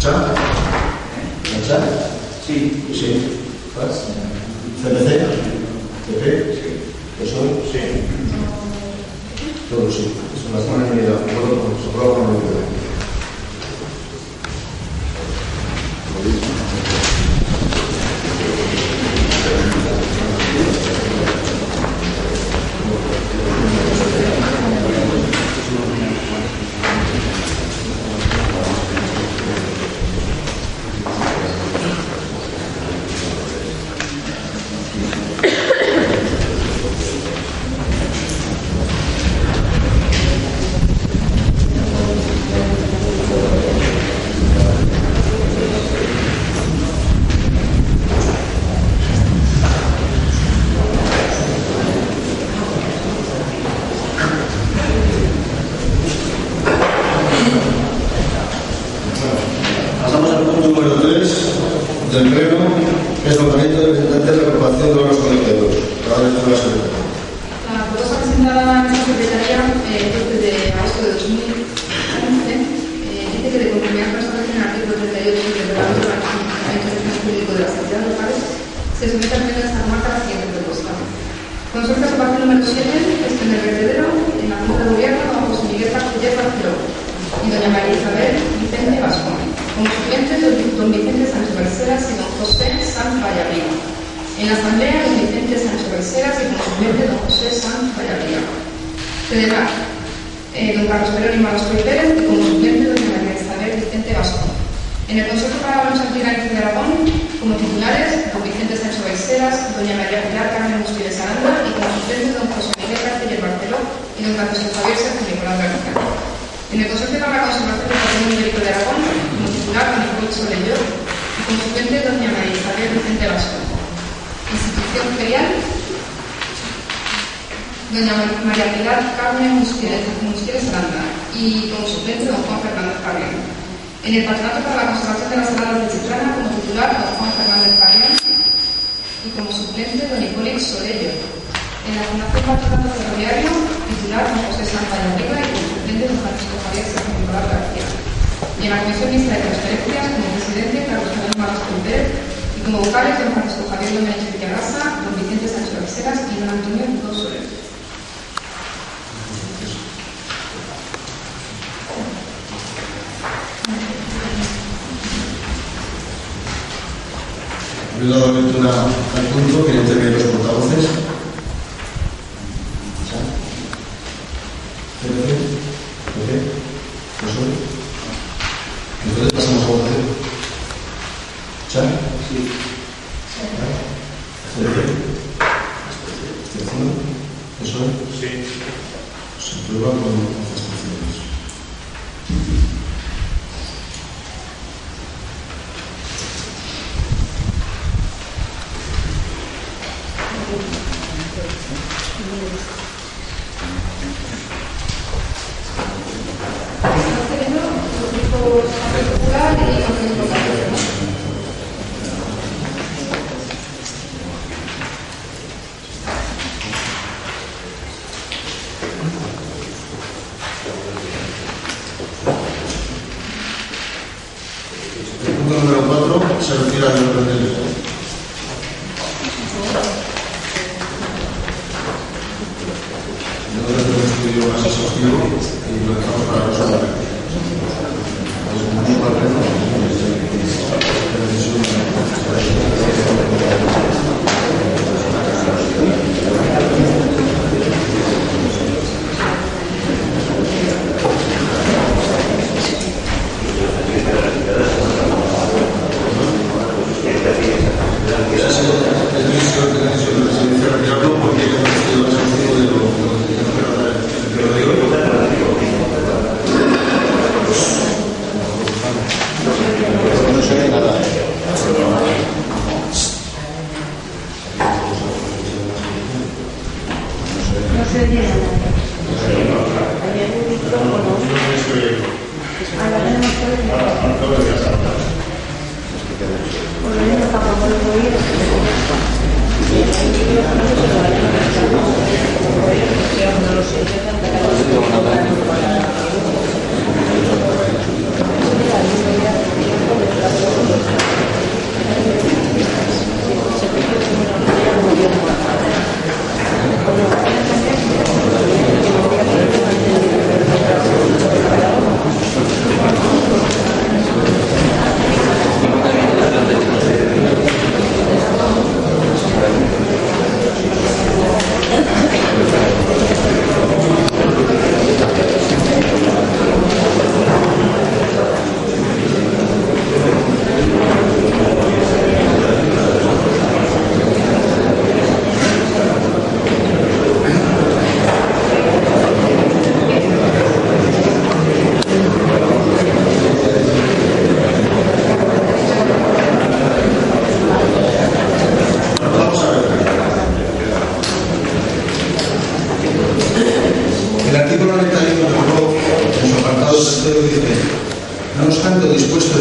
¿Cha? ¿Cha? Sí. Sí. ¿Paz? ¿CPC? ¿PP? Sí. ¿PSOE? Sí. Todos sí. Es una buena unidad. Se aprueba con unidad. Pasamos al punto número 3 del pleno, que es el nombramiento de representantes de la agrupación de los colegiados. Cada vez con la secretaria. La propuesta presentada en esta secretaría desde agosto de 2011 dice que de conformidad con lo establecido en el artículo 38 del reglamento del Ayuntamiento Público de las Entidades Locales, se somete al pleno de esta comarca la siguiente propuesta. Consulta su parte número 7, gestión del vertedero, en la Junta de Gobierno, don José Miguel Castellet Barceló y doña María Isabel Vicente Vascón. Como suplentes, don Vicente Sánchez Berceras y don José Sanz Vallarriba. En la Asamblea, don Vicente Sánchez Berceras y como suplente, don José Sanz Vallarriba. Federal, don Carlos Perón y Maroscoy Pérez y como suplente, doña María Isabel Vicente Vascón. En el Consejo para la Antigánica de Aragón, como titulares, don Vicente Sánchez Berceras, doña María Pilar Carmen Mustiles Aranda y como suplente, don José Miguel Castellet Barceló y don Francisco Javier Sergio Nicolás García. En el Consejo para la Conservación del Patrimonio Ibérico de Aragón, como titular, don Hipólito Soler y como suplente, doña María Isabel Vicente Vascón. Institución ferial, doña María Pilar Carmen Mustiles Aranda y como suplente, don Juan Fernández Carrión. En el Patronato para la Conservación de las Saladas de Chiclana, como titular, don Juan Fernández Carrión y como suplente, don Hipólito Soler. En la Fundación Patronato Ferroviario, titular, don José Sanz Vallarriba y como suplente, don Francisco Javier Sergio Nicolás García. Y en la Comisión Mixta de Transferencias, como presidente, Carlos Fernández Maroscoy Pérez y como vocales, don Francisco Javier Domínguez Villarrasa, don Vicente Sánchez Berceras y don Antonio Nicolás Soler. He dado lectura al punto que intervienen los portavoces. Entonces pasamos a votación. ¿Cha? Sí. ¿Eso es? Sí. Se prueba con las abstenciones. El punto número 4 se retira del orden del día. No tenemos un estudio más exhaustivo y lo dejamos para resolver.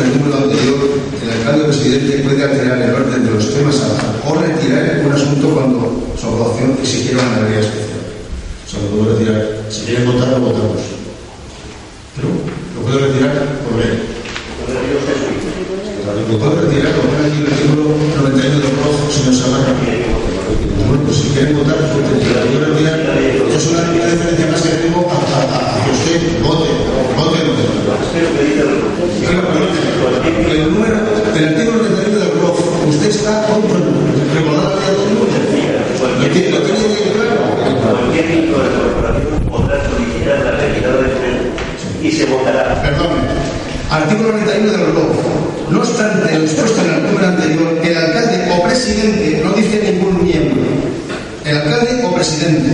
el número anterior, el alcalde o presidente puede alterar el orden de los temas o retirar un asunto cuando su aprobación exigiera una mayoría especial. O sea, lo puedo retirar. Si quieren votar, lo votamos. Pero lo puedo retirar por ley. Lo puedo retirar, lo pone aquí el artículo 91 del PROF, señor Samarra. Bueno, pues si quieren votar, lo puedo retirar. Es una diferencia más que tengo a que usted vote. El número del artículo 91 del PROF, usted está recordando a todo el mundo. Lo tiene bien claro. Cualquier miembro de la corporación podrá solicitar la retirada del pleno y se votará. Perdón. Artículo 91 del PROF. No obstante lo expuesto en el artículo anterior, el alcalde o presidente, no dice ningún miembro, el alcalde o presidente.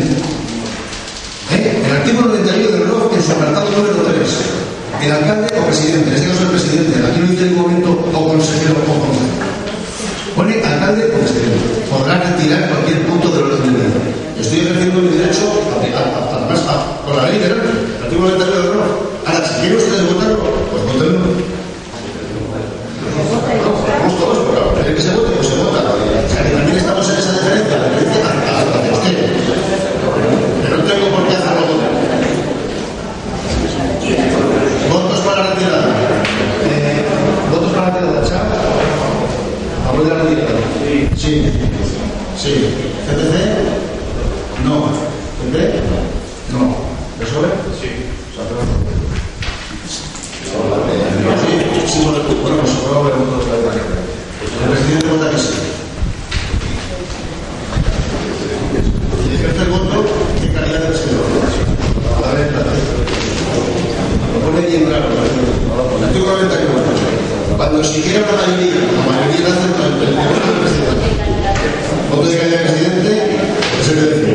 El artículo 91 del PROF, en su apartado número 3, el alcalde o presidente, en este caso el presidente, aquí no dice en ningún momento o consejero o consejero. Pone alcalde o presidente. Podrá retirar cualquier punto del orden del día. Estoy ejerciendo mi derecho con la ley de el artículo 91 del PROF. Ahora, si quieren ustedes votarlo, pues votenlo. Que se vote, pues se vota. O sea, que también estamos en esa diferencia, la diferencia hacia usted. Pero no tengo por qué hacerlo votar. Votos para la retirada. Votos para la retirada, ¿chao? ¿Favor de la retirada? Sí. ¿CTC? No. ¿CTC? No. ¿PSOE? Sí. Sí, bueno, pues ahora veremos todos la imagen. El presidente vota que sí. Y ejerce el voto en calidad de presidente. A ver, lo pone bien claro. El artículo 91. Cuando existiera una mayoría, la mayoría hace el voto del presidente. Voto de calidad de presidente, presidente de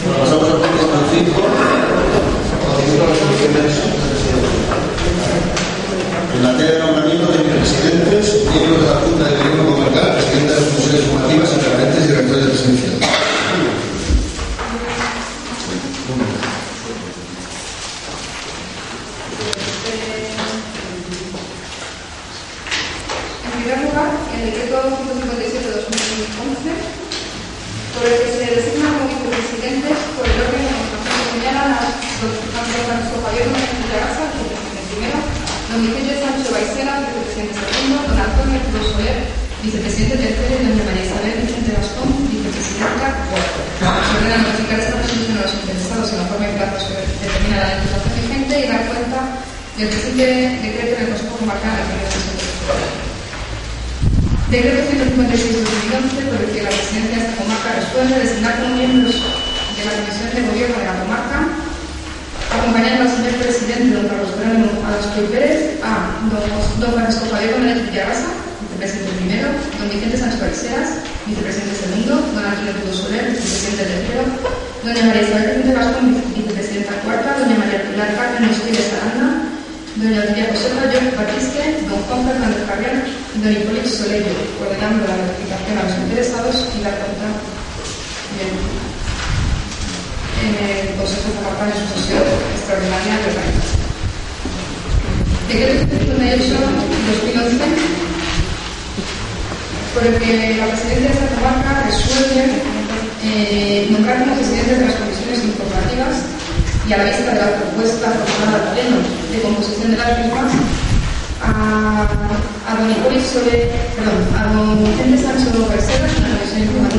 Pasamos al punto 5. En materia de nombramiento de presidentes, miembros de la Junta de Gobierno Comarcal, presidente de las comisiones formativas y referentes y directores de presencia. En primer lugar, el decreto 157 de 2011, por el que se designan como vicepresidentes por el orden de administración que señalan a los Francisco Javier Gómez de Garza, vicepresidente primero, don Vicente Sancho Baisera, vicepresidente segundo, don Antonio Cruz Soler, vicepresidente tercero, y doña María Isabel Vicente Gastón, vicepresidenta cuarto. Se ordena notificar esta resolución a los interesados en la forma y plazos que determina la legislación vigente y dar cuenta del presente decreto del Consejo Comarcal en la primera sesión de Decreto 156 de 2011, por el que la presidencia de esta comarca resuelve designar como miembros de la Comisión de Gobierno de la comarca, acompañando al señor presidente don Carlos Fernando Adosquio Pérez, a don Francisco Javier Gómez de Garza, vicepresidente primero, don Vicente Sánchez Barceras, vicepresidente segundo, don Antonio Cruz Soler, vicepresidente tercero, doña María Isabel Vicente Gastón, vicepresidenta cuarta, doña María Pilar Cárdenas Pérez Aranda, doña Olivia Josefa Jorge Batiste, don Juan Fernández Carrión y don Hipólito Soleyo, ordenando la notificación a los interesados y dar cuenta en el Consejo Comarcal en su sesión extraordinaria de organización. Decreto 158 de 2011, por el que la presidencia de esta comarca resuelve nombrar como presidentes de las comisiones informativas y a la vista de la propuesta aprobada al Pleno de composición de las mismas, a don Hipólito Soler, perdón, a don Vicente Sancho García en la comisión informativa,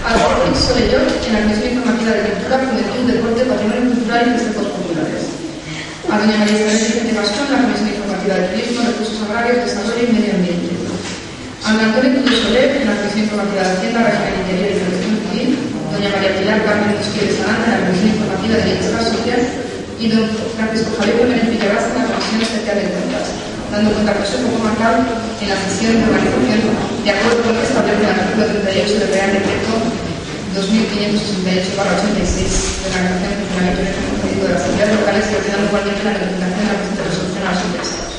a don Hipólito Soler en la comisión informativa de Cultura, Juventud, Deporte, Patrimonio Cultural y Festejos Populares, a doña María Isabel Vicente Gascón en la comisión informativa de Turismo, Recursos Agrarios, Desarrollo y Medio Ambiente, a don Antonio Tudo Soler en la comisión informativa de Hacienda, Régimen Interior y Protección Civil, doña María Pilar Carmen Mosquera Salanda en la comisión informativa de Bienestar Social y don Francisco Javier Jiménez Villarraz en la Comisión Especial de Cuentas, dando cuenta al Consejo Comarcal en la sesión de organización de acuerdo con lo que establece el artículo 38 del Real Decreto 2568/86 de la Organización de Funcionamiento y Funcionamiento de las Entidades Locales y ordenando igualmente la notificación de la presente resolución a los interesados.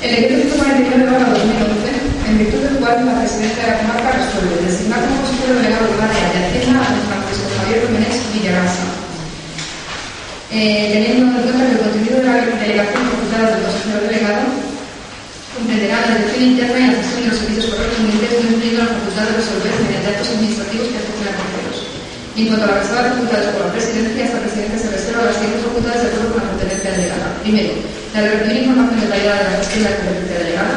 El decreto 149/2011, en virtud del cual la Presidencia de la Comarca resuelve designar como consejero delegado de área de Hacienda a don Francisco Javier Jiménez Villarraz, teniendo en cuenta que el contenido de la delegación facultada del consejero delegado comprenderá la dirección interna y la gestión de los servicios correspondientes, no incluido la facultad de resolver mediante actos administrativos que afecten a terceros. Y en cuanto a las reservas facultades por la presidencia, esta presidencia se reserva las siguientes facultades de acuerdo con la competencia delegada. Primero, la de recibir información detallada de la gestión de la competencia delegada.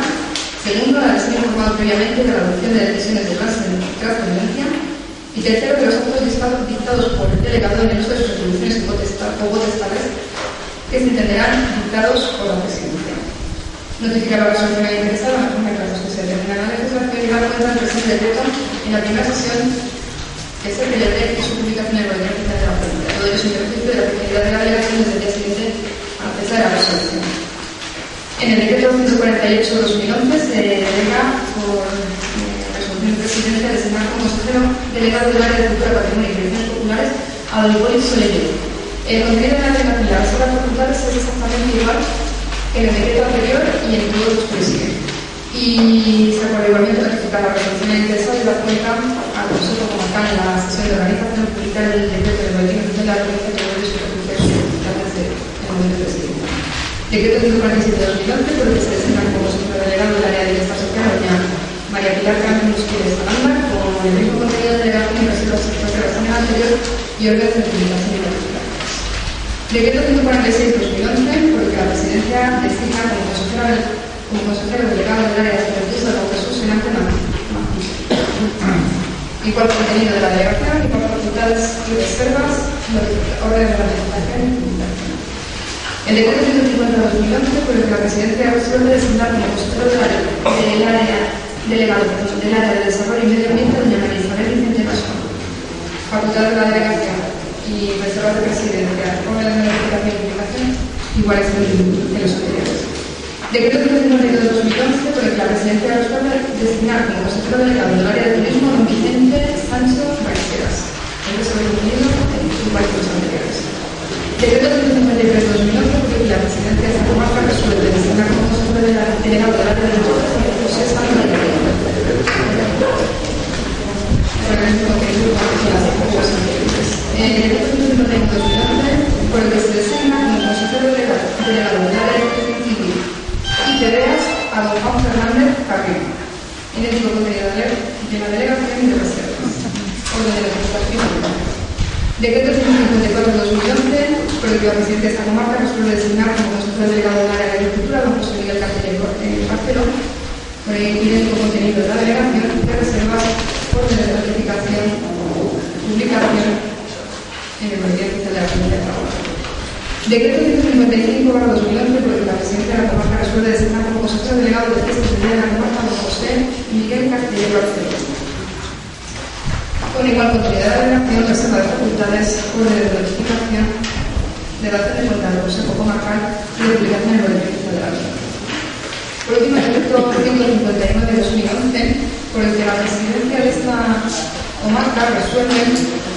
Segundo, la de ser informado previamente de la adopción de decisiones de trascendencia. Y tercero, que los actos dictados por el delegado en el uso de sus atribuciones o potestades que se entenderán dictados por la presidencia. Notificar a la resolución interesada en la casos que se determinan en la legislación y dar cuenta del presente decreto en la primera sesión que se celebre y su publicación en el boletín oficial de la República. Todo ello sin perjuicio de la efectividad de la delegación desde el día siguiente a la fecha de la resolución. En el decreto 148/2011 se delega por resolución de presidencia designar como consejero delegado del área de Cultura, Patrimonio y Tradiciones Populares a don Hipólito Soler. El contenido de la delegación y las reservas facultades es exactamente igual en el decreto anterior y en todos los presidentes. Y se acuerda igualmente notificar la resolución de interesados y dar cuenta al Consejo Comarcal en la sesión de organización publicar el decreto del boletín oficial de la provincia que debe superficie desde el momento presidente. Decreto 147/2011 por el que se designa como consejero delegado del área de bienestar social doña María Pilar Carmen Mosquera Salanda con el mismo contenido de delegación y reservas expresas en el anterior y órdenes de publicación y notificación. Decreto 146/2011 por el que la presidencia designa como consejero delegado del área de juventud a don Jesús Senante Mancilla. Igual contenido de la delegación, igual facultades y reservas, orden de la legislación y publicación. El decreto 150/2011 por el que la presidencia resuelve designar como consejero del área delegado del área de desarrollo y medio ambiente doña María Isabel Vicente Gascón. Facultades de la delegación y reservas de presidencia, orden de notificación y publicación iguales que los anteriores. Decreto 152/2011 por el que la presidencia resuelve designar como consejero delegado del área de turismo don Vicente Sancho García. El resto del contenido igual que los anteriores. Decreto 153/2011 por el que la presidencia de esta comarca resuelve designar como consejero delegado del área de deportes a José Sánchez García. El decreto 151/2011 por el que se designa como consejero delegado del área de protección civil y tareas a don Juan Fernández Carrillo. Idéntico contenido de la delegación y de reservas. Orden de la legislación. Decreto 154/2011 por el que la presidencia de esta comarca resuelve designar como consejero delegado del área de agricultura don José Miguel Carrillo Barceló, con el idéntico contenido de la delegación y de reservas, orden de notificación, publicación en el boletín oficial de la República de Trabajo. Decreto 155/2011 por el que la presidencia de la comarca resuelve designar como consejero delegado de fiestas del día de la comarca don José Miguel Carrillo Barceló. Con igual contenido de la delegación, reserva de facultades, orden de notificación, de dación de cuenta del Consejo Comarcal y de publicación en el boletín oficial de la República. Por último, el decreto 159/2011 por el que la presidencia de esta comarca resuelve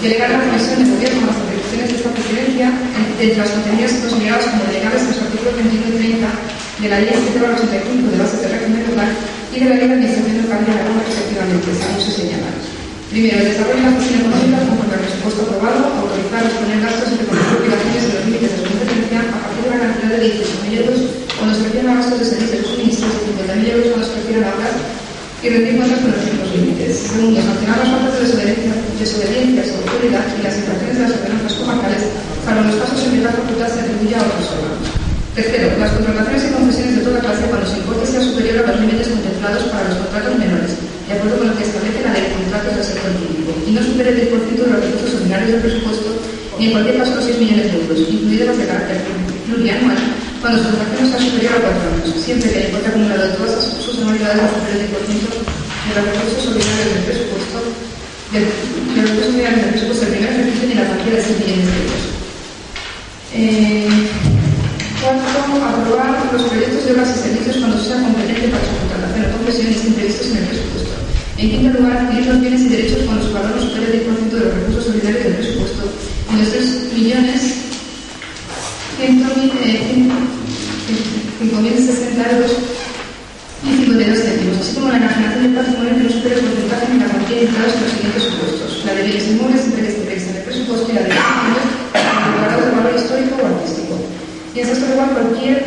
delegar la comisión de gobierno a las atribuciones de esta presidencia entre las contenidas consideradas como delegables en los artículos 21 y 30 de la Ley 7/85 de bases de régimen local y de la Ley de Administración Local de Aragón, respectivamente, según se señala. Primero, el desarrollo de la gestión económica conforme al presupuesto aprobado, autorizar a disponer gastos y reconocer obligaciones en los límites de su competencia a partir de una cantidad de 18.000 euros cuando se refieren a gastos de servicios de suministros y 50.000 euros cuando se refieren a obras y rendir cuentas con los mismos límites. Segundo, sancionar las faltas de desobediencia a su autoridad y las infracciones de las ordenanzas comarcales para los casos en que la facultad se atribuye a otros órganos. Tercero, las contrataciones y concesiones de toda clase cuando su importe sea superior a los límites contemplados para los contratos menores, de acuerdo con lo que establece la ley de contratos del sector público, y no supere el 10% de los recursos ordinarios del presupuesto, ni en cualquier caso los 6 millones de euros, incluidas las de carácter plurianual, cuando su transacción sea superior a 4 años, siempre que el importe acumulado de todas sus anualidades no supere el 10% de los recursos ordinarios del presupuesto, del primer ejercicio ni la cantidad de 6 millones de euros. Cuarto, aprobar los proyectos de obras y servicios cuando sea competente para su contratación o concesiones imprevistos en el presupuesto. En quinto lugar, adquirir los bienes y derechos cuando su valor no supere el 10% de los recursos solidarios del presupuesto y los 3.100.560 euros y 52 céntimos, así como la enajenación del patrimonio que no supere el porcentaje ni la cuantía indicados en los siguientes supuestos: la de bienes inmuebles siempre que esté prevista en el presupuesto y la de bienes declarados de valor histórico o artístico. Y en sexto lugar, cualesquiera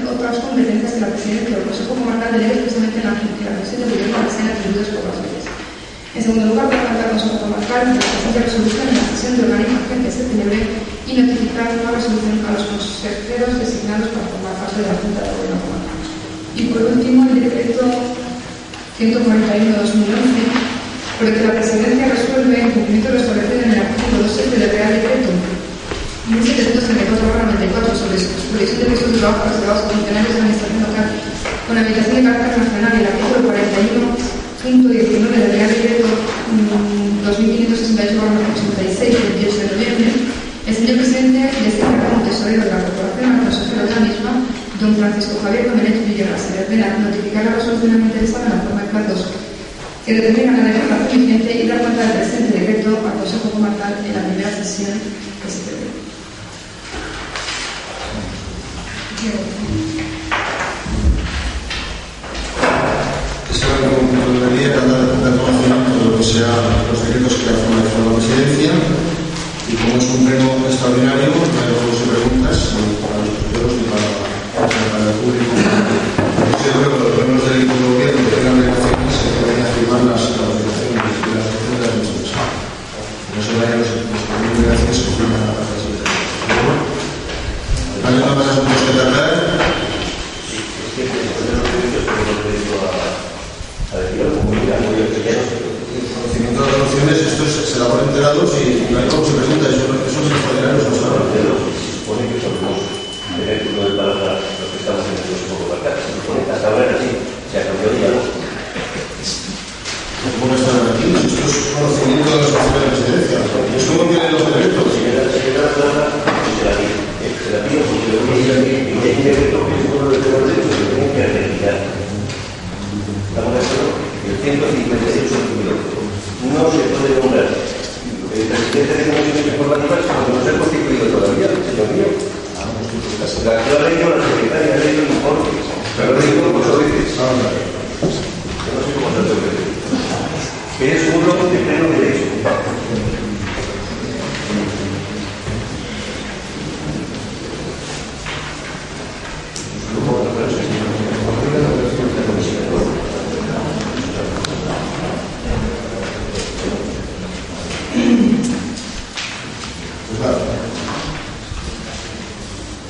otras competencias que la Presidencia o el Consejo Comarcal delegue expresamente en la Administración de Gobierno que sean atribuidas por las leyes. En segundo lugar, presentar al Consejo Comarcal la presente resolución en la sesión de organización que se celebre y notificar la resolución a los consejeros designados para formar parte de la Junta de Gobierno Comarcal. Y por último, el decreto 141/2011, por el que la Presidencia resuelve en cumplimiento de lo establecido en el artículo 2.7 del Real Decreto 1734/94 sobre supervisión de puestos de trabajo reservados a funcionarios de la Administración local con habilitación de carácter nacional y el artículo 41.19 del Real Decreto 2568/86 del 18 de noviembre, el señor Presidente designa como tesorero de la Corporación al consejero de la misma, don Francisco Javier Domenech Villegas, se le ordena notificar la resolución interesada en la forma de platos que determina la legislación vigente y dar cuenta del presente decreto al Consejo Comarcal en la primera sesión que se celebre. Esta debería dar conocimiento de lo que sean los decretos que ha formalizado la Presidencia, y como es un pleno extraordinario, no hay juegos y preguntas para los propios ni para el público. Yo creo que los miembros del equipo de gobierno que tengan relaciones se pueden afirmar las obligaciones de la gestión de la administración. No se vayan los obligaciones que firman a la Presidencia. ¿Hay más asuntos que tratar? El conocimiento de las resoluciones, esto se elabora enterados y no hay como se pregunta, eso es extraordinario, eso no se supone que son los derechos de para los que estamos en el Consejo Comarcal. Se supone que hasta ahora era así, se ha cambiado ya. ¿Cómo están aquí? Esto es conocimiento de las resoluciones de la Presidencia. Es como tienen los decretos. Si queda la plaza, se la pide. Se la pide porque lo que hay un decreto que es uno de los derechos que tienen que realizar. ¿Estamos de acuerdo? El 156 no se puede nombrar el presidente de comisiones informativas porque no se ha constituido todavía, señor mío. La ley o la secretaria ha leído el informe. Pero lo digo por eso dices. Yo no sé cómo se lo que decir. Que es uno de pleno derecho.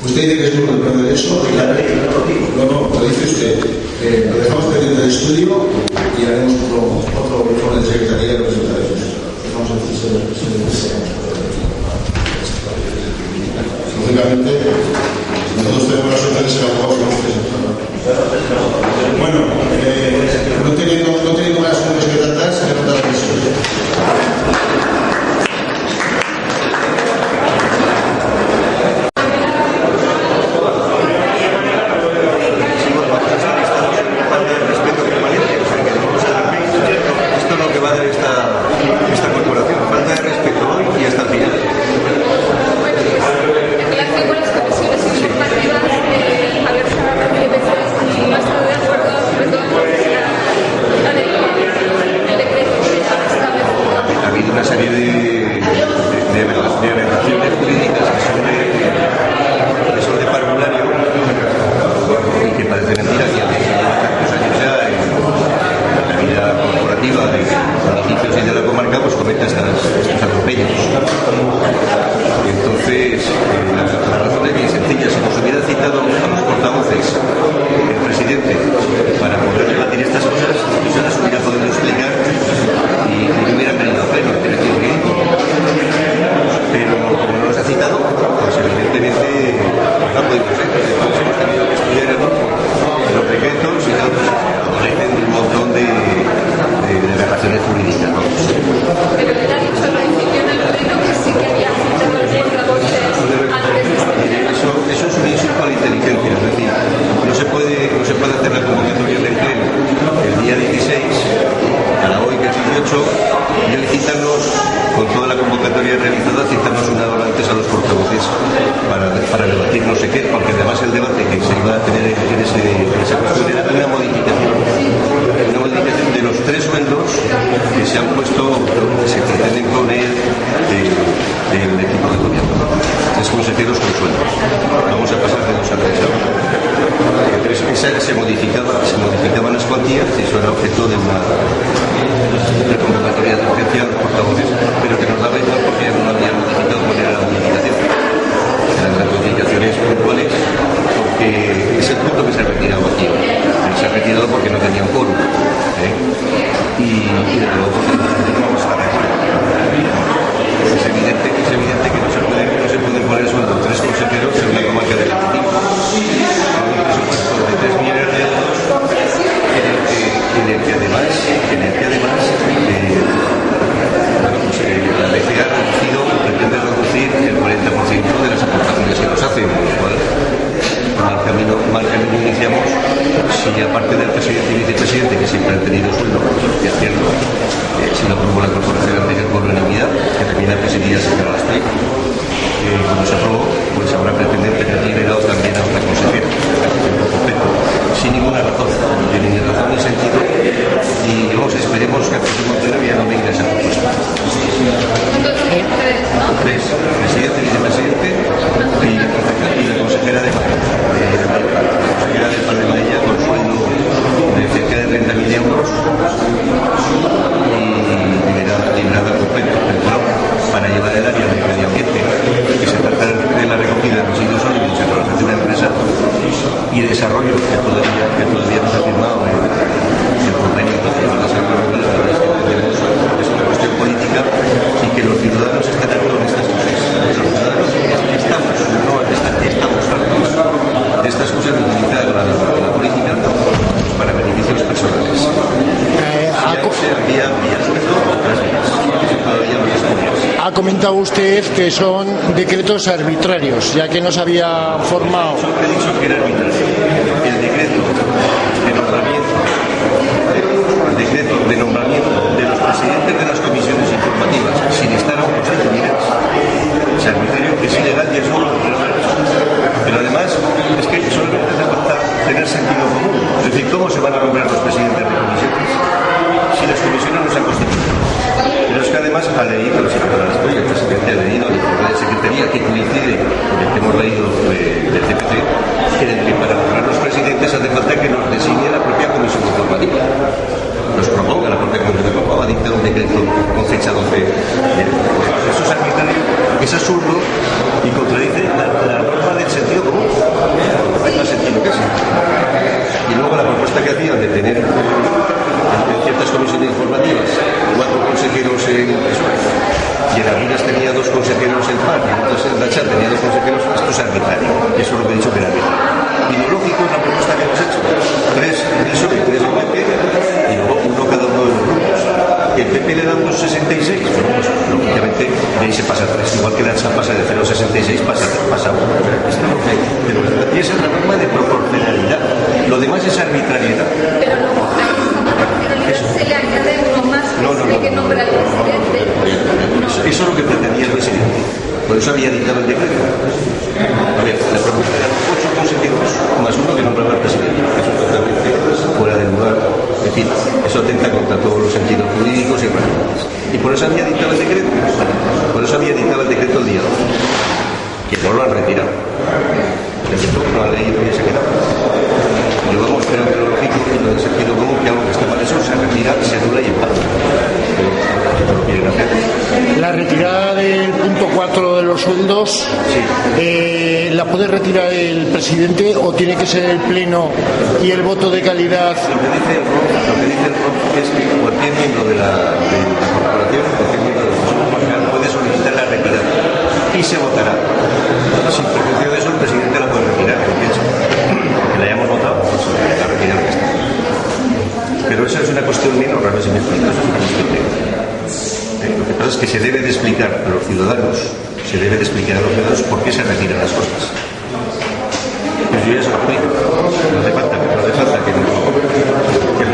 Usted dice que es uno de pleno derecho. No, lo dice usted. Lo dejamos pendiente del estudio y haremos otro informe de secretaría de los resultados. el presidente para poder debatir estas cosas, yo se las hubiera podido explicar y no hubieran venido a pleno, pero como no los ha citado, pues evidentemente no ha podido ser. Entonces hemos tenido que estudiar los decretos y tal, pues aparecen un montón de relaciones jurídicas, ¿no? Pero le ha dicho al principio en el pleno que sí que había citado el portavoces antes de este. Eso es un insulto a la inteligencia, es decir, no se puede hacer la convocatoria del pleno el día 16 para hoy que es 18 y hoy citarnos con toda la convocatoria realizada, citarnos una hora antes a los portavoces para debatir no sé qué, porque además el debate que se iba a tener en esa cuestión era una modificación de los 3 sueldos que se han puesto, que se pretenden poner del equipo de gobierno, 3 consejeros con sueldo. Vamos a pasar de 2 a 3 ahora. Entonces se modificaban las cuantías y eso era objeto de una convocatoria de urgencia a los portavoces, pero que nos daba igual porque ya no lo habían modificado cuál era la modificación. Eran las modificaciones puntuales porque es el punto que se ha retirado aquí. Se ha retirado porque no tenía un quórum. Y de luego porque no vamos a estar de acuerdo. Es evidente que no se pueden poner el sueldo 3 consejeros en una comarca del Ejecutivo. Con un presupuesto de 3 millones de euros en el que además la BCE ha reducido, pretende reducir el 40% de las aportaciones que nos hacen, con lo cual mal camino iniciamos. Si aparte del presidente y vicepresidente, que siempre han tenido sueldo, que es cierto, si lo aprobó la Corporación de Pueblo en Unidad, que también la presidía el señor Astrey, cuando se aprobó, pues ahora pretenden tener liberado también a otra consejera, sin ninguna razón, no tiene ni razón ni sentido, y esperemos que al próximo pleno ya no venga esa propuesta. Tres, presidente, vicepresidente y la consejera de Paz. La consejera de Paz de Maella con sueldo de cerca de 30.000 euros y librada completo para llevar el área de medio ambiente, que se trata de la recogida de residuos sólidos en relación de una empresa y desarrollo que todavía no se ha firmado el convenio de las agroambientales que tenemos. Es una cuestión política y que los ciudadanos están hartos de estas cosas. Los ciudadanos estamos hartos de estas cosas de utilizar la política para beneficios personales. Ha comentado usted que son decretos arbitrarios, ya que no se había formado. Eso he dicho que era arbitrario. El decreto de nombramiento de los presidentes de las comisiones informativas sin estar aún constituidas es arbitrario, es ilegal y es nulo. Pero además es que solamente hace falta tener sentido común. Es decir, ¿cómo se van a nombrar los presidentes de comisiones si las comisiones no se han constituido? Pero es que además ha leído el presidente ha leído el informe de Secretaría que coincide con el que hemos leído del CPC, en el que para nombrar los presidentes hace falta que nos designe la propia comisión informativa. Nos proponga la propia comisión informativa, dicta un decreto con fecha 12. Eso es arbitrario, es absurdo y contradice la norma del sentido común. No hay más sentido que eso. Y luego la propuesta que hacían de tener en ciertas comisiones informativas 4 consejeros en PSOE y en algunas tenía 2 consejeros en PAN y en otras en la CHA tenía 2 consejeros. Esto es arbitrario, eso es lo que he dicho que era arbitrario. Y lo lógico es la propuesta que hemos hecho: 3 PSOE y 3 PP y luego uno cada uno de los grupos. Que el PP le da 2,66, bueno, pues lógicamente de ahí se pasa a 3, igual que la CHA pasa de 0,66 pasa a 1. Pero y esa es la norma de proporcionalidad, lo demás es arbitrariedad. Se le añade uno más que nombra al presidente. Eso es lo que pretendía el presidente. Por eso había dictado el decreto. A ver, la propuesta eran 8 consejeros más uno que nombraba al presidente. Eso es totalmente fuera de lugar. En fin, eso atenta contra todos los sentidos jurídicos y racionales. Y por eso había dictado el decreto. Por eso había dictado el decreto el día 2. Que no lo han retirado. El decreto no han leído y se quedado. Yo vamos, creo que lo lógico y lo del sentido común, que algo que está mal eso se retira, se anula y empata. Pero lo quieren hacer. La retirada del punto 4 de los sueldos, sí. ¿La puede retirar el presidente presidente o tiene que ser el pleno y el voto de calidad? Lo que dice el ROF es que cualquier miembro de la corporación, cualquier miembro del Consejo Comarcal puede solicitar la retirada y se votará. Si en prejuicio de eso, el presidente la puede retirar, que piensa. Que la hayamos votado, pues la retirada que está. Pero eso es una cuestión menor, no sé si me explico, eso es una cuestión menor. Lo que pasa es que se debe de explicar a los ciudadanos, por qué se retiran las cosas. Pues yo ya se lo explico. No hace falta que lo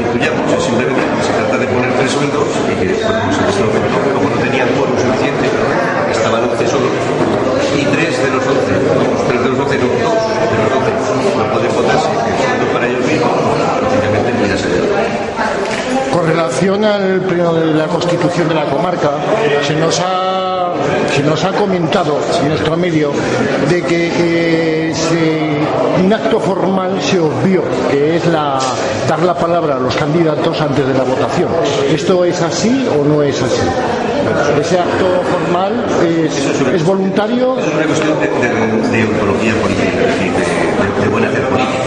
incluyamos. Simplemente se trata de poner 3 sueldos y que, pues, en este momento, como no tenían quórum suficiente, estaban 11 solo, y 3 de los 11, no, 2 de los 12 no pueden votarse, que el sueldo para ellos mismos, prácticamente mira se debe. Con relación al pleno de la Constitución de la comarca, se nos ha comentado en nuestro medio de que un acto formal se obvió, que es dar la palabra a los candidatos antes de la votación. ¿Esto es así o no es así? ¿Ese acto formal es voluntario? Es una cuestión de ontología política, es decir, de buen hacer político.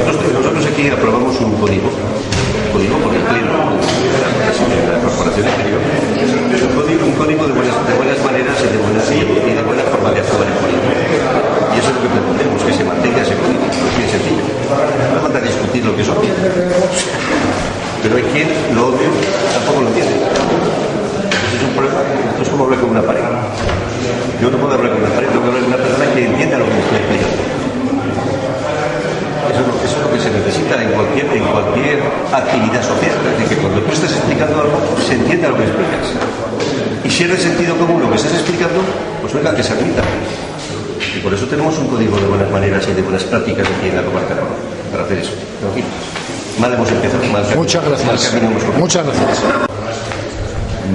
Nosotros aquí aprobamos un código por el pleno de la corporación exterior, un código de buenas maneras y de buena forma de actuar en política. Y eso es lo que pretendemos, que se mantenga ese código. Es bien sencillo. No hace falta discutir lo que es obvio. Pero hay quien lo obvio tampoco lo entiende. Eso es un problema. Esto es como hablar con una pared. Yo no puedo hablar con una pared, tengo que hablar con una persona que entienda lo que me estoy explicando. Eso es lo que se necesita en cualquier actividad social. Es decir, que cuando tú estás explicando algo, se entienda lo que explicas. Y si es de sentido común lo que estás explicando, pues venga, que se admita. Y por eso tenemos un código de buenas maneras y de buenas prácticas aquí en la comarca para hacer eso. Pero aquí, mal hemos empezado. Muchas gracias. Muchas gracias.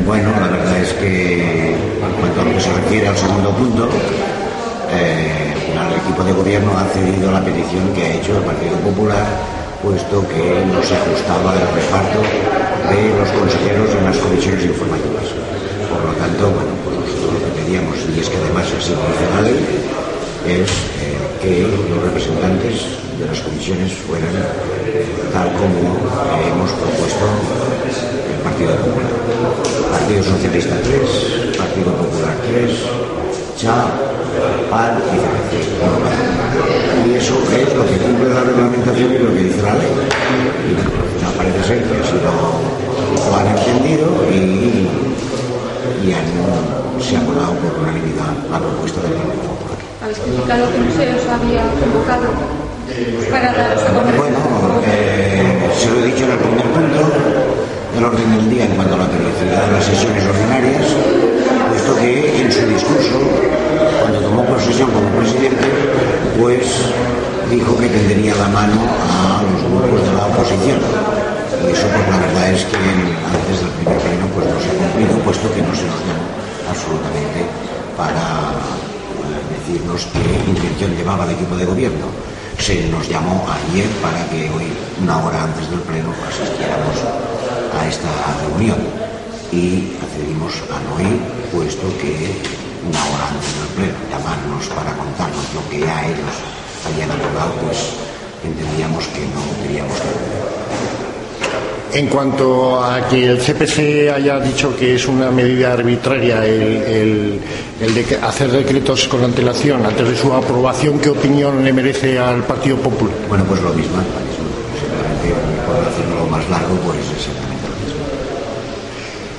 Bueno, la verdad es que en cuanto a lo que se refiere al segundo punto, el equipo de gobierno ha cedido a la petición que ha hecho el Partido Popular, puesto que no se ajustaba el reparto de los consejeros en las comisiones informativas. Por lo tanto, bueno, pues nosotros lo que pedíamos, y es que además así dice la ley, es que los representantes de las comisiones fueran tal como hemos propuesto el Partido Popular. Partido Socialista 3, Partido Popular 3, CHA, PAN y CNC. Y eso es lo que cumple la reglamentación y lo que dice la ley. Y no parece ser que así lo han entendido y se ha volado por unanimidad la propuesta del Partido Popular. ¿Habéis criticado que no se os había convocado para daros a conocer? Bueno, se lo he dicho en el primer punto del orden del día en cuanto a la periodicidad de las sesiones ordinarias, puesto que en su discurso, cuando tomó posesión como presidente, pues dijo que tendería la mano a los grupos de la oposición. Y eso, pues la verdad es que antes del primer pleno pues no se ha cumplido, puesto que no se nos llamó absolutamente para decirnos qué intención llevaba el equipo de gobierno. Se nos llamó ayer para que hoy, una hora antes del pleno, asistiéramos a esta reunión y accedimos a no ir, puesto que una hora antes del pleno llamarnos para contarnos lo que ya ellos habían acordado, pues entendíamos que no queríamos que. En cuanto a que el CPC haya dicho que es una medida arbitraria el de hacer decretos con antelación antes de su aprobación, ¿qué opinión le merece al Partido Popular? Bueno, pues lo mismo, simplemente por hacerlo más largo, pues es exactamente lo mismo.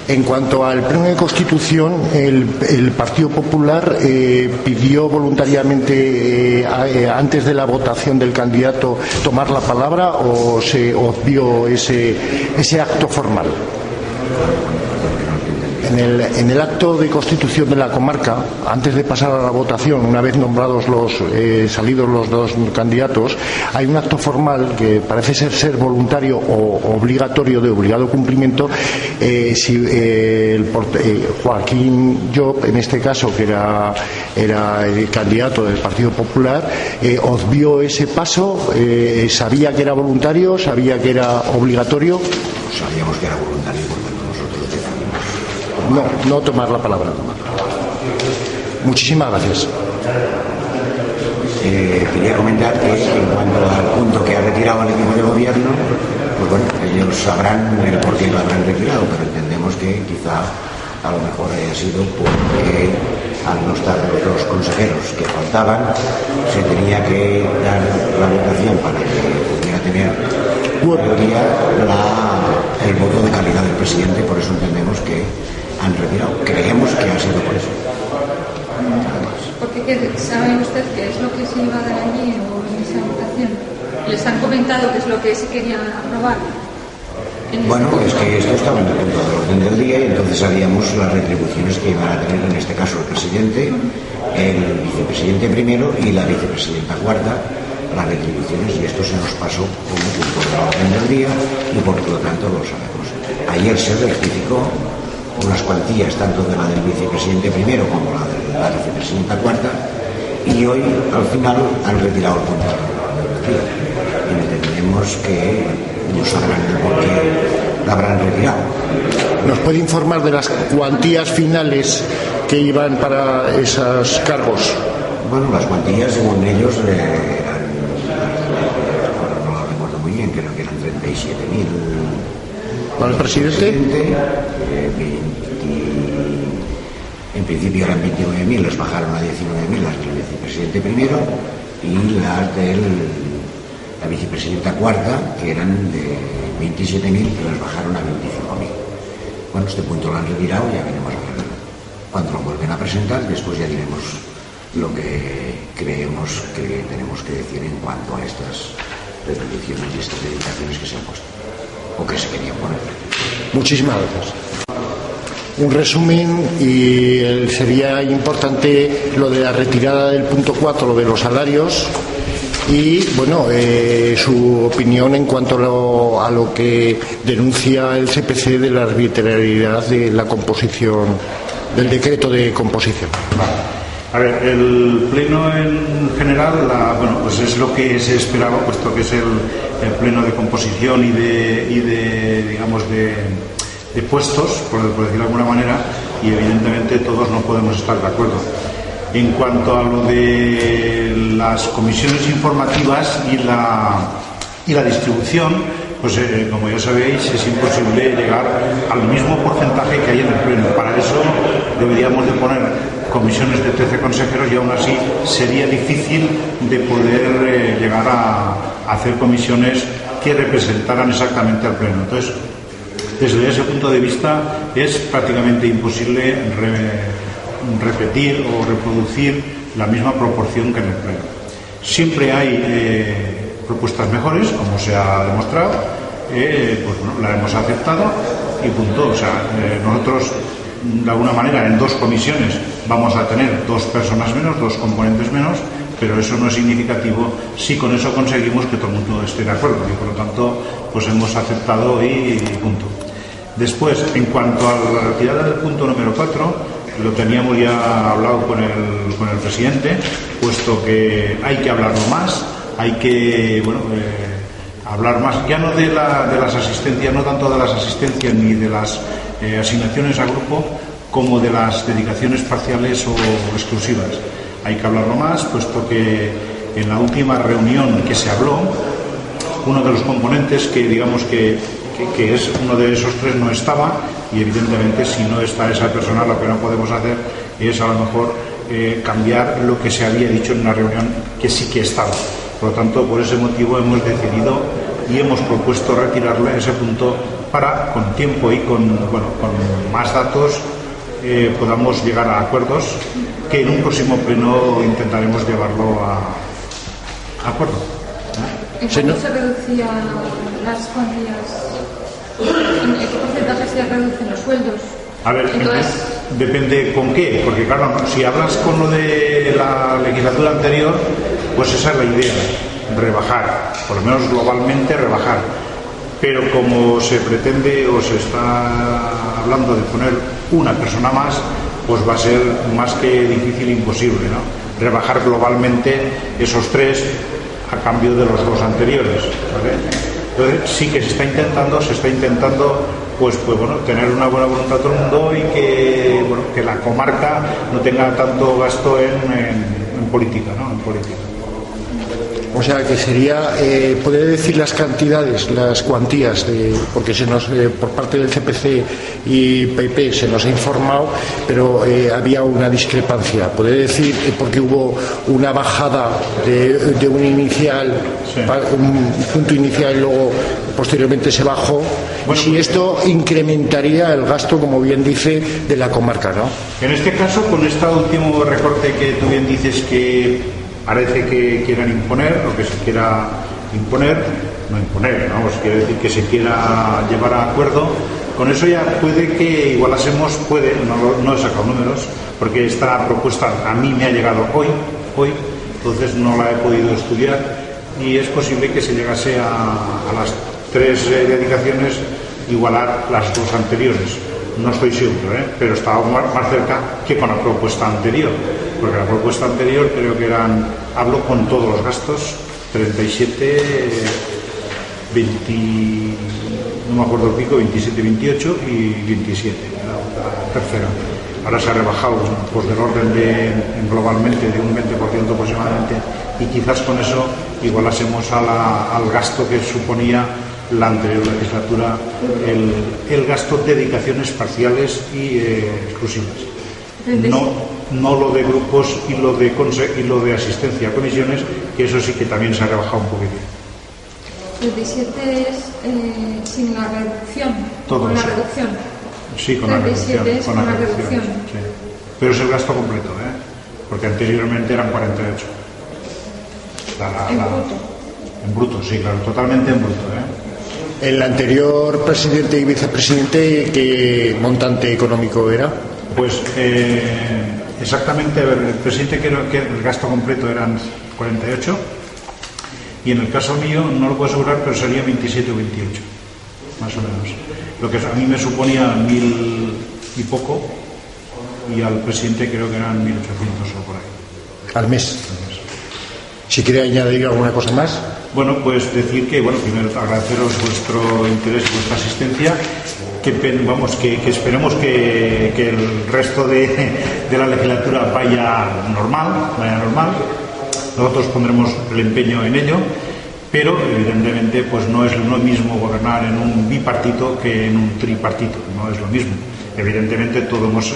En cuanto al pleno de Constitución, el Partido Popular pidió voluntariamente antes de la votación del candidato tomar la palabra, o se obvió ese acto formal. En el acto de constitución de la comarca, antes de pasar a la votación, una vez nombrados salidos los dos candidatos, hay un acto formal que parece ser voluntario o obligatorio, de obligado cumplimiento. Si Joaquín Llop, en este caso, que era el candidato del Partido Popular, obvió ese paso, sabía que era voluntario, sabía que era obligatorio. Sabíamos que era voluntario porque nosotros decidimos. No tomar la palabra. Muchísimas gracias. quería comentar que en cuanto al punto que ha retirado el equipo de gobierno, pues bueno, ellos sabrán el por qué lo habrán retirado, pero entendemos que quizá a lo mejor haya sido porque al no estar los dos consejeros que faltaban, se tenía que dar la votación para que pudiera tener mayoría el voto de calidad del presidente, por eso entendemos que han retirado. Creemos que ha sido por eso. Porque ¿sabe usted qué es lo que se iba a dar allí o en esa votación? ¿Les han comentado qué es lo que se quería aprobar? Bueno, es que esto estaba en el punto del orden del día y entonces haríamos las retribuciones que iban a tener en este caso el presidente, el vicepresidente primero y la vicepresidenta cuarta, las retribuciones, y esto se nos pasó como punto del orden del día y por lo tanto lo sabemos. Ayer se rectificó unas cuantías tanto de la del vicepresidente primero como la de la vicepresidenta cuarta y hoy al final han retirado el punto del orden del día y entendemos que no sabrán por qué la habrán retirado. ¿Nos puede informar de las cuantías finales que iban para esos cargos? Bueno, las cuantías según ellos eran, no lo recuerdo muy bien, creo que eran 37.000. ¿Para el presidente? En principio eran 29.000, las bajaron a 19.000 las del vicepresidente primero y las de la vicepresidenta cuarta, que eran de 27.000, que las bajaron a 25.000. Bueno, este punto lo han retirado, ya veremos a ver cuando lo vuelven a presentar, después ya diremos lo que creemos que tenemos que decir en cuanto a estas retribuciones y estas dedicaciones que se han puesto o que se querían poner. Muchísimas gracias. Un resumen, y sería importante lo de la retirada del punto 4, lo de los salarios, y bueno, su opinión en cuanto a lo que denuncia el CPC de la arbitrariedad de la composición, del decreto de composición. A ver, el pleno en general, bueno, pues es lo que se esperaba, puesto que es el pleno de composición y de digamos, de puestos, por decirlo de alguna manera, y evidentemente todos no podemos estar de acuerdo. En cuanto a lo de las comisiones informativas y la distribución, pues como ya sabéis, es imposible llegar al mismo porcentaje que hay en el pleno. Para eso deberíamos de poner comisiones de 13 consejeros y aún así sería difícil de poder llegar a hacer comisiones que representaran exactamente al pleno. Entonces, desde ese punto de vista es prácticamente imposible repetir o reproducir la misma proporción que en el pleno. Siempre hay propuestas mejores, como se ha demostrado, pues bueno, la hemos aceptado y punto. O sea, nosotros de alguna manera en dos comisiones vamos a tener dos personas menos, dos componentes menos, pero eso no es significativo si con eso conseguimos que todo el mundo esté de acuerdo y por lo tanto pues hemos aceptado y punto. Después, en cuanto a la retirada del punto número 4, lo teníamos ya hablado con el presidente, puesto que hay que hablarlo más, hay que hablar más, ya no de las asistencias, no tanto de las asistencias ni de las asignaciones a grupo, como de las dedicaciones parciales o exclusivas. Hay que hablarlo más, puesto que en la última reunión que se habló, uno de los componentes que digamos que es uno de esos tres no estaba, y evidentemente si no está esa persona lo que no podemos hacer es a lo mejor cambiar lo que se había dicho en una reunión que sí que estaba. Por lo tanto, por ese motivo hemos decidido y hemos propuesto retirarle ese punto para, con tiempo y con más datos, podamos llegar a acuerdos que en un próximo pleno intentaremos llevarlo a acuerdo. ¿En cuánto se reducían las cuantías? ¿En qué porcentaje se reducen los sueldos? A ver, depende con qué, porque claro, si hablas con lo de la legislatura anterior, pues esa es la idea, rebajar, por lo menos globalmente rebajar. Pero como se pretende o se está hablando de poner una persona más, pues va a ser más que difícil, imposible, ¿no? Rebajar globalmente esos tres a cambio de los dos anteriores, ¿vale? Entonces sí que se está intentando pues bueno, tener una buena voluntad todo el mundo y que la comarca no tenga tanto gasto en política, ¿no? En política. O sea que sería, poder decir las cantidades, las cuantías, porque por parte del CPC y PP se nos ha informado, pero había una discrepancia. Poder decir, porque hubo una bajada de un inicial, sí, un punto inicial y luego posteriormente se bajó, bueno, si esto incrementaría el gasto, como bien dice, de la comarca, ¿no? En este caso, con este último recorte que tú bien dices que parece que quieran imponer, o que se quiera imponer, no imponer, vamos, quiere decir que se quiera llevar a acuerdo, con eso ya puede que igualásemos, no he sacado números, porque esta propuesta a mí me ha llegado hoy, entonces no la he podido estudiar, y es posible que se llegase a las 3 dedicaciones igualar las 2 anteriores. No estoy seguro, pero estaba más cerca que con la propuesta anterior, porque la propuesta anterior creo que hablo con todos los gastos, 37, 20, no me acuerdo el pico, 27, 28 y 27, la tercera. Ahora se ha rebajado pues del orden globalmente de un 20% aproximadamente, y quizás con eso igualásemos al gasto que suponía la anterior legislatura, el gasto de dedicaciones parciales y exclusivas. No lo de grupos y lo de asistencia a comisiones, que eso sí que también se ha rebajado un poquito. 37 es sin la reducción. Todo con eso. La reducción. Sí, con la reducción. 37 es con la reducción. Sí. Pero es el gasto completo, porque anteriormente eran 48. ¿En bruto? En bruto, sí, claro, totalmente en bruto. El anterior presidente y vicepresidente, ¿qué montante económico era? Pues exactamente, el presidente creo que el gasto completo eran 48, y en el caso mío no lo puedo asegurar, pero sería 27 o 28, más o menos. Lo que a mí me suponía 1.000 y poco, y al presidente creo que eran 1.800 o por ahí. ¿Al mes? Si quiere añadir alguna cosa más. Bueno, pues decir que, primero agradeceros vuestro interés y vuestra asistencia, que esperemos que el resto de la legislatura vaya normal. Nosotros pondremos el empeño en ello, pero evidentemente pues no es lo mismo gobernar en un bipartito que en un tripartito, no es lo mismo. Evidentemente todos nos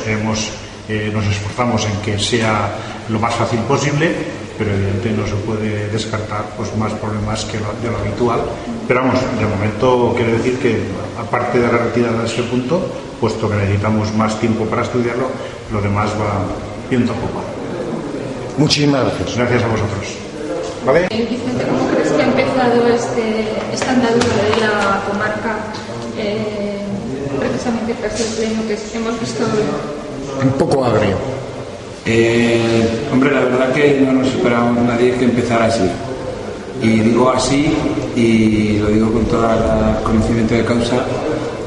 esforzamos en que sea lo más fácil posible, pero evidentemente no se puede descartar pues más problemas que de lo habitual. Pero vamos, de momento quiero decir que, aparte de la retirada de ese punto, puesto que necesitamos más tiempo para estudiarlo, lo demás va viento a poco. Muchísimas gracias. Gracias a vosotros. ¿Vale? Vicente, ¿cómo crees que ha empezado esta andadura de la comarca, precisamente tras el pleno que hemos visto hoy? Un poco agrio. Hombre, la verdad que no nos esperábamos nadie que empezara así. Y digo así, y lo digo con todo el conocimiento de causa,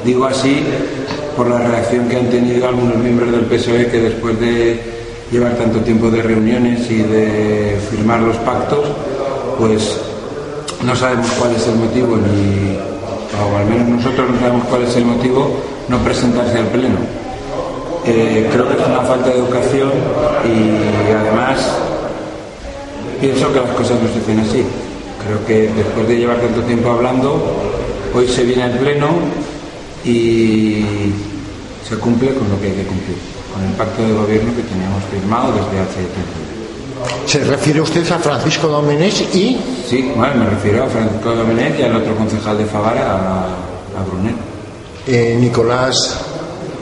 digo así por la reacción que han tenido algunos miembros del PSOE, que después de llevar tanto tiempo de reuniones y de firmar los pactos, pues no sabemos cuál es el motivo, o al menos nosotros no sabemos cuál es el motivo, no presentarse al pleno. Creo que es una falta de educación, y además pienso que las cosas no se hacen así. Creo que después de llevar tanto tiempo hablando, hoy se viene al pleno y se cumple con lo que hay que cumplir, con el pacto de gobierno que teníamos firmado desde hace tiempo. ¿Se refiere usted a Francisco Domenech y...? Sí, bueno, me refiero a Francisco Domenech y al otro concejal de Favara, a Brunet. Nicolás...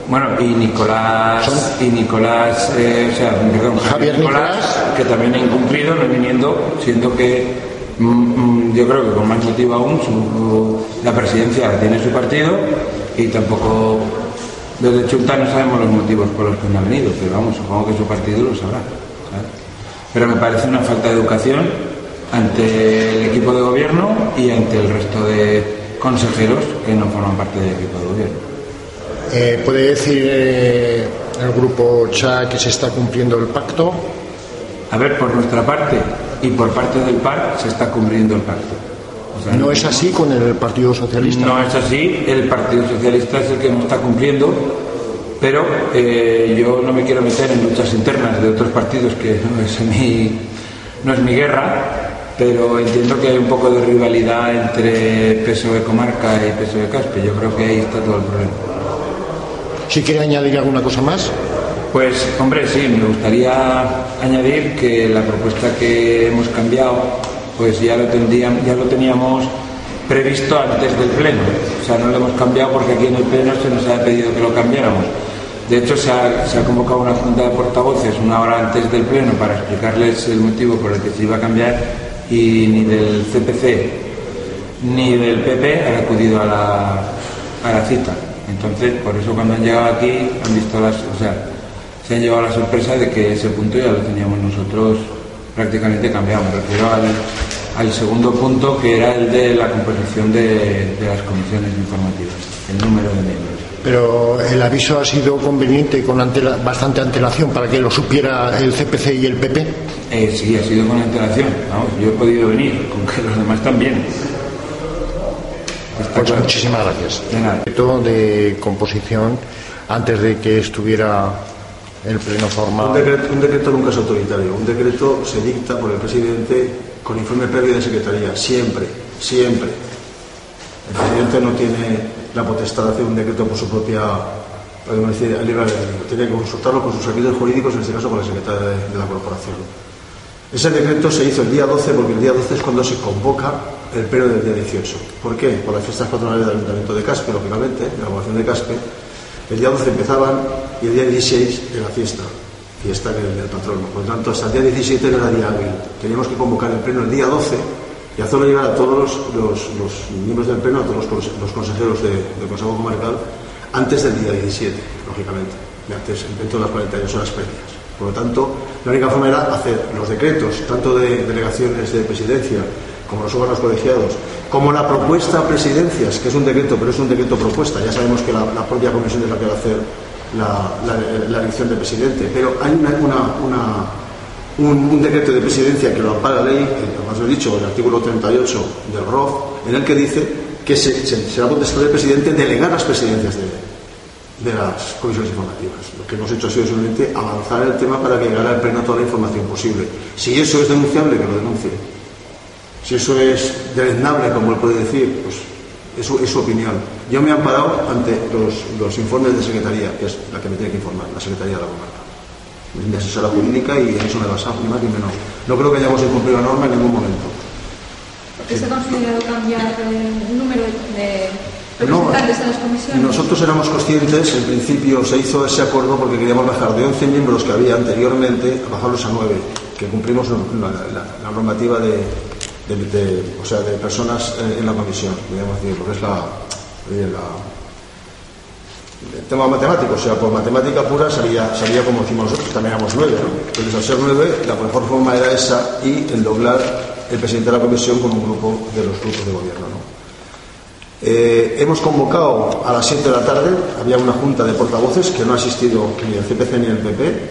Bueno, y Nicolás, Javier Nicolás, que también ha incumplido, no viniendo, siendo que yo creo que con más motivo aún la presidencia la tiene su partido, y tampoco desde Chunta no sabemos los motivos por los que no ha venido, pero vamos, supongo que su partido lo sabrá, ¿sabes? Pero me parece una falta de educación ante el equipo de gobierno y ante el resto de consejeros que no forman parte del equipo de gobierno. ¿Puede decir el grupo CHA que se está cumpliendo el pacto? A ver, por nuestra parte y por parte del PAR se está cumpliendo el pacto. O sea, ¿No es así con el Partido Socialista? No es así, el Partido Socialista es el que no está cumpliendo, pero yo no me quiero meter en luchas internas de otros partidos, que no es mi guerra, pero entiendo que hay un poco de rivalidad entre PSOE Comarca y PSOE Caspe. Yo creo que ahí está todo el problema. ¿Si quiere añadir alguna cosa más? Pues, hombre, sí, me gustaría añadir que la propuesta que hemos cambiado, pues ya lo teníamos previsto antes del Pleno. O sea, no lo hemos cambiado porque aquí en el Pleno se nos ha pedido que lo cambiáramos. De hecho, se ha convocado una junta de portavoces una hora antes del Pleno para explicarles el motivo por el que se iba a cambiar, y ni del CPC ni del PP han acudido a la cita. Entonces, por eso cuando han llegado aquí han visto se han llevado la sorpresa de que ese punto ya lo teníamos nosotros prácticamente cambiado. Me refiero al segundo punto, que era el de la composición de las comisiones informativas, el número de miembros. Pero el aviso ha sido conveniente, con bastante antelación, para que lo supiera el CPC y el PP. Sí, ha sido con antelación. Vamos, yo he podido venir, con que los demás también. Pues claro. Muchísimas gracias. De nada. De composición, antes de que estuviera el pleno formal. Un decreto nunca es autoritario. Un decreto se dicta por el presidente con informe previo de secretaría. Siempre. El presidente no tiene la potestad de hacer un decreto por su propia, podemos decir, libre albedrío. Tiene que consultarlo con sus servicios jurídicos, en este caso con la secretaria de la corporación. Ese decreto se hizo el día 12 porque el día 12 es cuando se convoca el pleno del día 18. ¿Por qué? Por las fiestas patronales del Ayuntamiento de Caspe, lógicamente, de la población de Caspe. El día 12 empezaban y el día 16 era fiesta del patrono. Por lo tanto, hasta el día 17 no era día hábil. Teníamos que convocar el pleno el día 12 y hacerlo llegar a todos los miembros del pleno, a todos los consejeros del Consejo Comarcal, antes del día 17, lógicamente, dentro de las 48 horas previas. Por lo tanto, la única forma era hacer los decretos, tanto de delegaciones de presidencia, como los órganos colegiados, como la propuesta a presidencias, que es un decreto, pero es un decreto propuesta. Ya sabemos que la propia comisión es la que va a hacer la elección de presidente, pero hay un decreto de presidencia que lo ampara la ley, como os he dicho, el artículo 38 del ROF, en el que dice que será potestad del presidente delegar las presidencias de las comisiones informativas. Lo que hemos hecho ha sido simplemente avanzar el tema para que llegara al pleno toda la información posible. Si eso es denunciable, que lo denuncie. Si eso es deleznable, como él puede decir, pues eso es su opinión. Yo me he amparado ante los informes de secretaría, que es la que me tiene que informar, la secretaría de la comarca. Es mi asesora jurídica y en eso me he basado, ni más ni menos. No creo que hayamos incumplido la norma en ningún momento. ¿Por qué se ha considerado cambiar el número de representantes en las comisiones? Nosotros éramos conscientes, en principio se hizo ese acuerdo porque queríamos bajar de 11 miembros que había anteriormente a bajarlos a 9, que cumplimos la normativa de personas en la comisión, digamos, porque es el tema matemático. O sea, por matemática pura salía como decimos nosotros, también éramos 9, ¿no? Entonces, al ser 9, la mejor forma era esa y endoblar el presidente de la comisión con un grupo de los grupos de gobierno, ¿no? Hemos convocado a las 7 de la tarde, había una junta de portavoces que no ha asistido ni el CPC ni el PP,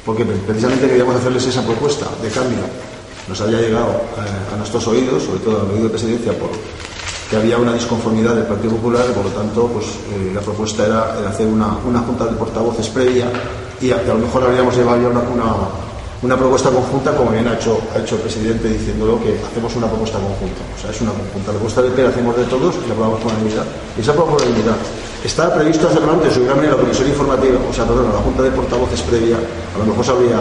porque precisamente queríamos hacerles esa propuesta de cambio. Nos había llegado a nuestros oídos, sobre todo al oído de presidencia, que había una disconformidad del Partido Popular y por lo tanto la propuesta era hacer una junta de portavoces previa y a lo mejor habríamos llevado ya una propuesta conjunta, como bien ha hecho el presidente diciéndolo, que hacemos una propuesta conjunta. O sea, es una conjunta. La propuesta del PP la hacemos de todos y la aprobamos por unanimidad. Y esa por unanimidad. Estaba previsto hacerlo antes, hubiera venido la comisión informativa, o sea, perdón, la junta de portavoces previa, a lo mejor se habría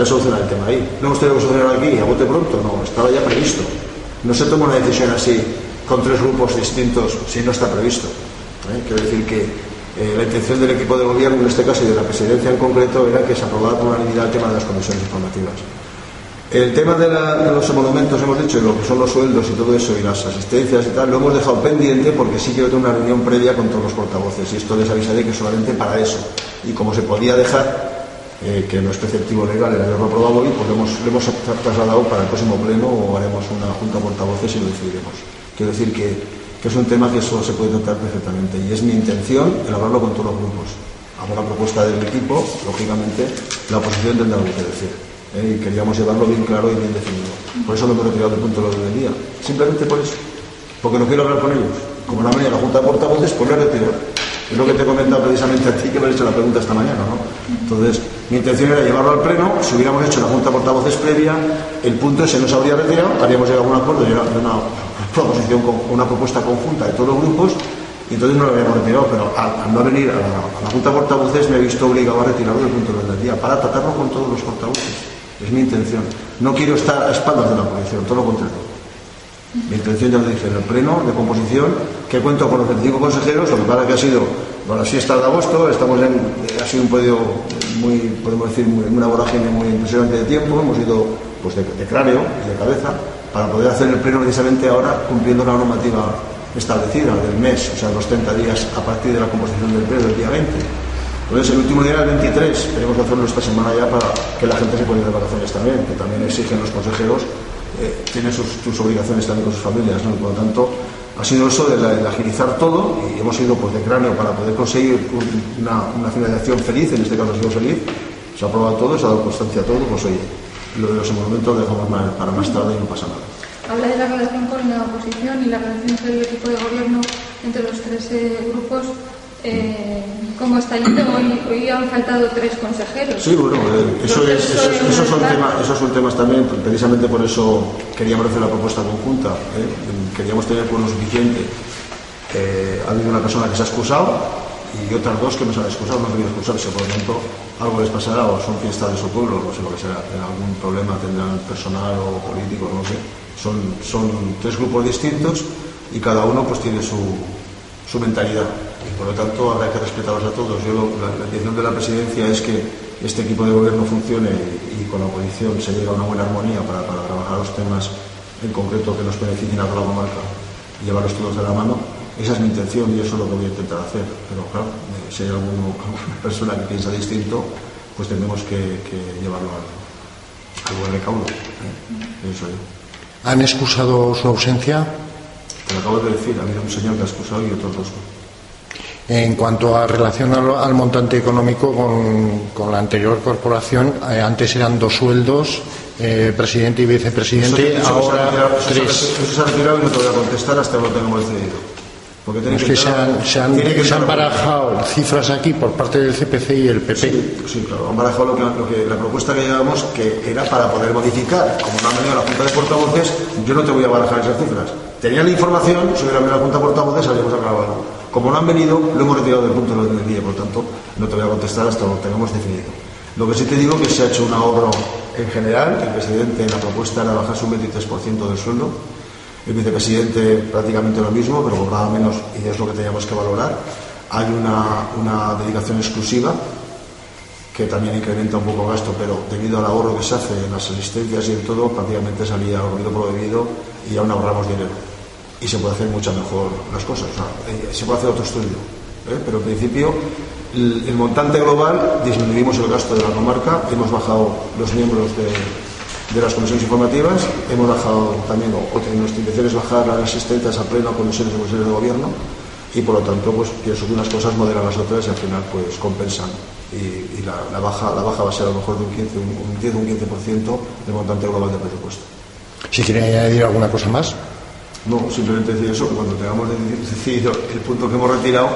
solucionado el tema ahí. No hemos tenido que solucionar aquí, a bote pronto, no, estaba ya previsto. No se toma una decisión así, con 3 grupos distintos, si no está previsto. Quiero decir que la intención del equipo de gobierno, en este caso, y de la presidencia en concreto, era que se aprobara por unanimidad el tema de las comisiones informativas. El tema de los monumentos, hemos dicho, lo que son los sueldos y todo eso, y las asistencias y tal, lo hemos dejado pendiente porque sí quiero tener una reunión previa con todos los portavoces, y esto les avisaré que solamente para eso. Y como se podía dejar, que no es preceptivo legal el haberlo aprobado hoy, pues lo hemos trasladado para el próximo pleno o haremos una junta de portavoces y lo decidiremos. Quiero decir que es un tema que solo se puede tratar perfectamente, y es mi intención el hablarlo con todos los grupos. Hago la propuesta del equipo, lógicamente la oposición tendrá algo que decir. Y queríamos llevarlo bien claro y bien definido. Por eso no hemos retirado el punto de orden del día. Simplemente por eso. Porque no quiero hablar con ellos. Como no ha venido la Junta de Portavoces, pues lo he retirado. Es lo que te he comentado precisamente a ti, que me has hecho la pregunta esta mañana, ¿no? Entonces, mi intención era llevarlo al pleno. Si hubiéramos hecho la junta de portavoces previa, el punto ese no se habría retirado, habríamos llegado a un acuerdo de una propuesta conjunta de todos los grupos, y entonces no lo habríamos retirado. Pero al no venir a la junta de portavoces, me he visto obligado a retirarlo del punto del día para tratarlo con todos los portavoces. Es mi intención. No quiero estar a espaldas de la oposición, todo lo contrario. Mi intención, ya lo dije, en el pleno de composición, que cuento con los 25 consejeros, lo que pasa que ha sido las fiestas de agosto, ha sido un periodo muy, podemos decir, una vorágine muy impresionante de tiempo, hemos ido pues de cráneo y de cabeza para poder hacer el pleno precisamente ahora cumpliendo la normativa establecida del mes, o sea, los 30 días a partir de la composición del pleno del día 20. Entonces, el último día era el 23, tenemos que hacerlo esta semana ya para que la gente se pueda ir de vacaciones también, que también exigen los consejeros, tienen sus obligaciones también con sus familias, ¿no? Y por lo tanto, ha sido eso de agilizar todo, y hemos ido pues de cráneo para poder conseguir una finalización feliz. En este caso ha sido feliz, se ha aprobado todo, se ha dado constancia a todo. Pues oye, lo de los emolumentos lo dejamos para más tarde y no pasa nada. Habla de la relación con la oposición y la relación entre el equipo de gobierno, entre los tres grupos. ¿Cómo está yendo? Hoy han faltado 3 consejeros. Sí, bueno, esos son temas también, precisamente por eso queríamos hacer la propuesta conjunta, queríamos tener lo suficiente. Ha habido una persona que se ha excusado y otras 2 que no se han excusado, no han querido excusarse, por lo tanto algo les pasará, o son fiestas de su pueblo, no sé lo que será, algún problema tendrán personal o político, no sé. Son 3 grupos distintos y cada uno pues tiene su mentalidad, y por lo tanto habrá que respetarlos a todos. La intención de la presidencia es que este equipo de gobierno funcione y con la oposición se llegue a una buena armonía para trabajar los temas en concreto que nos beneficien a toda la comarca y llevarlos todos de la mano. Esa es mi intención y eso es lo que voy a intentar hacer, pero claro, si hay alguna persona que piensa distinto, pues tenemos que llevarlo al buen recaudo, eso yo. ¿Han excusado su ausencia? Te lo acabo de decir, ha habido un señor que ha excusado y otros 2. En cuanto a relación al montante económico con la anterior corporación, antes eran 2 sueldos, presidente y vicepresidente, ahora 3. Eso se ha retirado y no te voy a contestar hasta que lo tengamos decidido. Porque se han barajado cifras aquí por parte del CPC y el PP. Sí, claro, han barajado la propuesta que llevamos, que era para poder modificar. Como no han venido a la Junta de Portavoces, yo no te voy a barajar esas cifras. Tenía la información, si hubiera venido a la Junta de Portavoces, habríamos acabado. Como no han venido, lo hemos retirado del punto del día, por lo tanto, no te voy a contestar hasta lo tengamos definido. Lo que sí te digo es que se ha hecho un ahorro en general. El presidente, en la propuesta era bajarse un 23% del sueldo. El vicepresidente prácticamente lo mismo, pero cobraba menos, y es lo que teníamos que valorar. Hay una dedicación exclusiva que también incrementa un poco el gasto, pero debido al ahorro que se hace en las asistencias y en todo, prácticamente salía olvido por debido y aún ahorramos dinero. Y se puede hacer mucho mejor las cosas, o sea, se puede hacer otro estudio, pero en principio el montante global, disminuimos el gasto de la comarca, hemos bajado los miembros de las comisiones informativas, hemos bajado también, nuestra intención es bajar las asistencias a pleno a comisiones de gobierno, y por lo tanto pues pienso que unas cosas moderan las otras y al final pues compensan, y la baja va a ser a lo mejor de un 10 o un 15% del montante global del presupuesto. Si quiere añadir alguna cosa más. No, simplemente decir eso, que cuando tengamos decidido el punto que hemos retirado,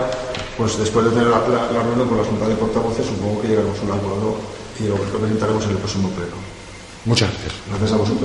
pues después de tener la reunión con la Junta de Portavoces, supongo que llegaremos a un acuerdo y lo presentaremos en el próximo pleno. Muchas gracias. Gracias a vosotros.